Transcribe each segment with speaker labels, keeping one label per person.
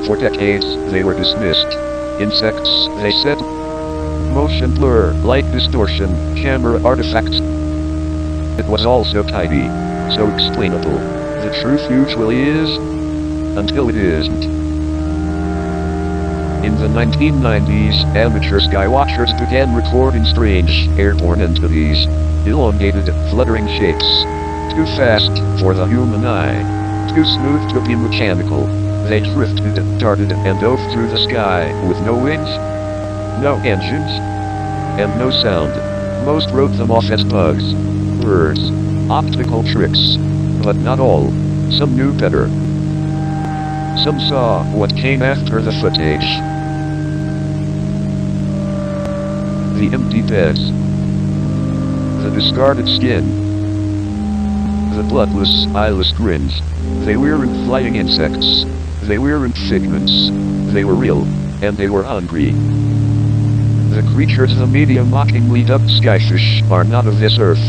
Speaker 1: For decades, they were dismissed. Insects, they said. Motion blur, light distortion, camera artifacts. It was all so tidy, so explainable. The truth usually is, until it isn't. In the 1990s, amateur skywatchers began recording strange, airborne entities. Elongated, fluttering shapes. Too fast for the human eye. Too smooth to be mechanical. They drifted, darted, and dove through the sky with no wings, no engines, and no sound. Most wrote them off as bugs, birds, optical tricks. But not all. Some knew better. Some saw what came after the footage. The empty beds. The discarded skin. The bloodless, eyeless grins. They weren't flying insects. They weren't figments. They were real, and they were hungry. The creatures the media mockingly dubbed skyfish are not of this earth.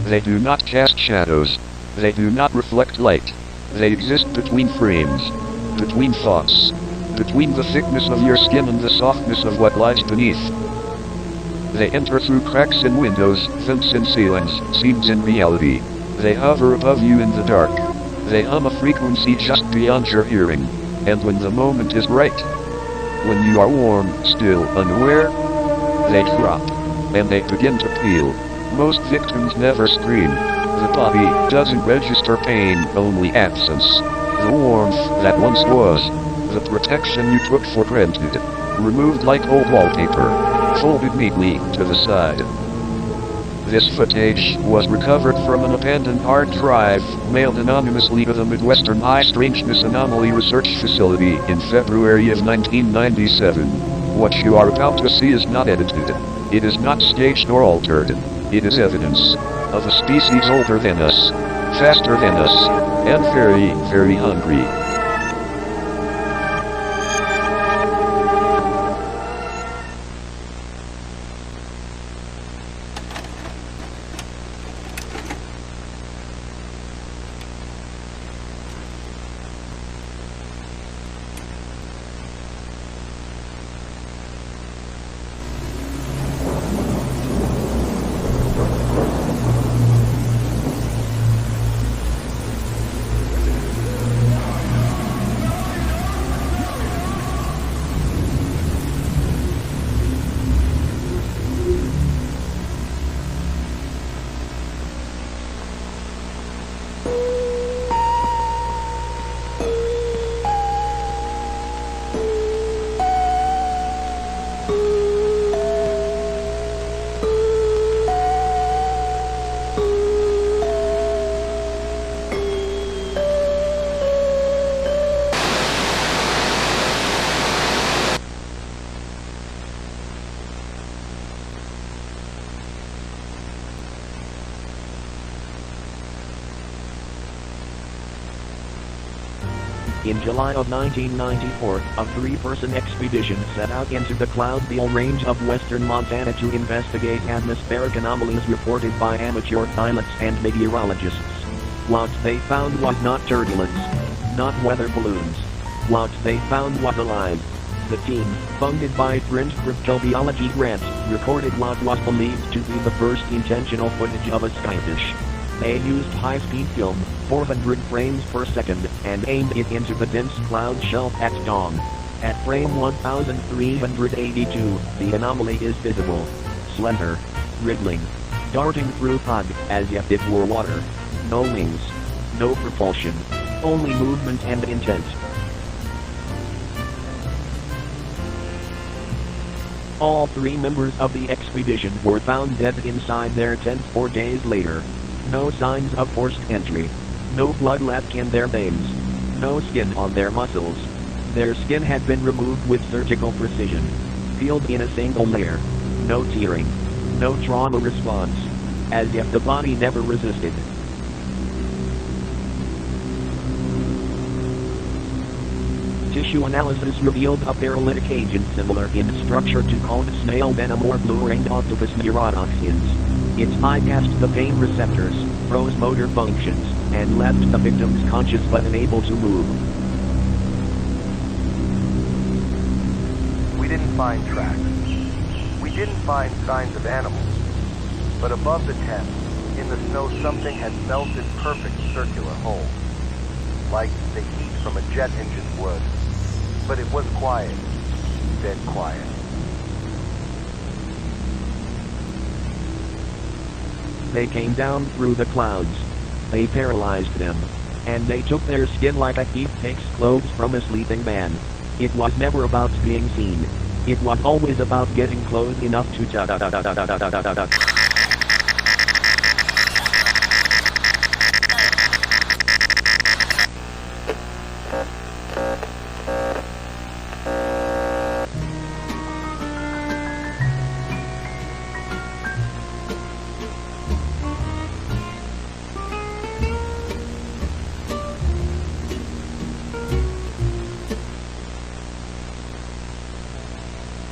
Speaker 1: They do not cast shadows. They do not reflect light. They exist between frames. Between thoughts. Between the thickness of your skin and the softness of what lies beneath. They enter through cracks in windows, vents in ceilings, seams in reality. They hover above you in the dark. They hum a frequency just beyond your hearing. And when the moment is right, when you are warm, still unaware, they drop. And they begin to peel. Most victims never scream. The body doesn't register pain, only absence. The warmth that once was. The protection you took for granted. Removed like old wallpaper. Folded neatly to the side. This footage was recovered from an abandoned hard drive, mailed anonymously to the Midwestern High Strangeness Anomaly Research Facility in February of 1997. What you are about to see is not edited. It is not staged or altered. It is evidence of a species older than us, faster than us, and very, very hungry.
Speaker 2: In July of 1994, a three-person expedition set out into the Cloudville range of western Montana to investigate atmospheric anomalies reported by amateur pilots and meteorologists. What they found was not turbulence, not weather balloons. What they found was alive. The team, funded by Fringe Cryptobiology grants, recorded what was believed to be the first intentional footage of a skyfish. They used high-speed film, 400 frames per second, and aimed it into the dense cloud shelf at dawn. At frame 1382, the anomaly is visible. Slender, wriggling, darting through fog, as if it were water. No wings, no propulsion, only movement and intent. All three members of the expedition were found dead inside their tent 4 days later. No signs of forced entry. No blood left in their veins. No skin on their muscles. Their skin had been removed with surgical precision. Peeled in a single layer. No tearing. No trauma response. As if the body never resisted. Tissue analysis revealed a paralytic agent similar in structure to coned snail venom or blue-ringed octopus neurotoxins. It bypassed the pain receptors, froze motor functions, and left the victims conscious but unable to move.
Speaker 3: find tracks. We didn't find signs of animals, but above the tent, in the snow, something had melted perfect circular holes, like the heat from a jet engine would. But it was quiet, dead quiet.
Speaker 2: They came down through the clouds. They paralyzed them. And they took their skin like a thief takes clothes from a sleeping man. It was never about being seen. It was always about getting close enough to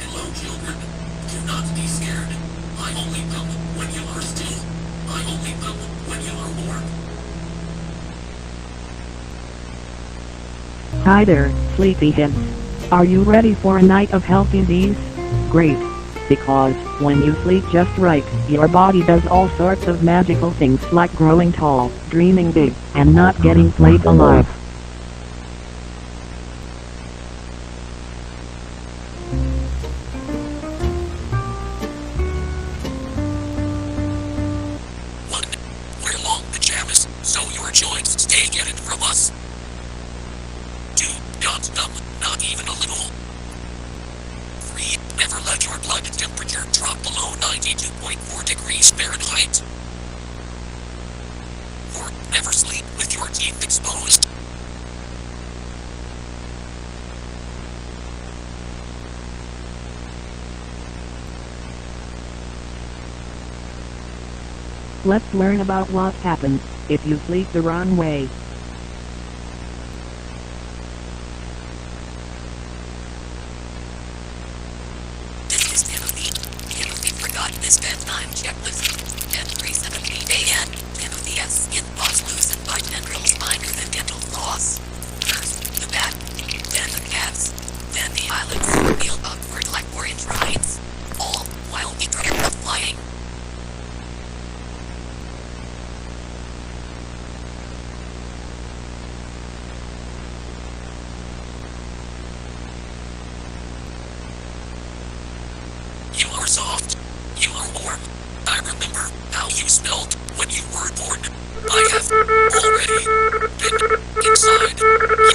Speaker 4: Hello, children. Do not be scared. I only come when you are still. I only come when you are warm.
Speaker 5: Hi there, sleepyheads. Are you ready for a night of healthy Z's? Great. Because, when you sleep just right, your body does all sorts of magical things like growing tall, dreaming big, and not getting flayed alive.
Speaker 4: One. Wear long pajamas, so your joints stay getting from us. 2. Don't numb, not even a little. 3. Never let your blood temperature drop below 92.4 degrees Fahrenheit. 4. Never sleep with your teeth exposed.
Speaker 5: Let's learn about what happens if you sleep the wrong way.
Speaker 4: This is Timothy. Timothy forgot this bedtime checklist. At 3:17 a.m., Timothy has skin spots loosened by tendrils finer than dental floss. First, the back, then the calves, then the eyelids peel upward like orange rides. All while he dreamt of flying. You are soft. You are warm. I remember how you smelled when you were born. I have already been inside your room.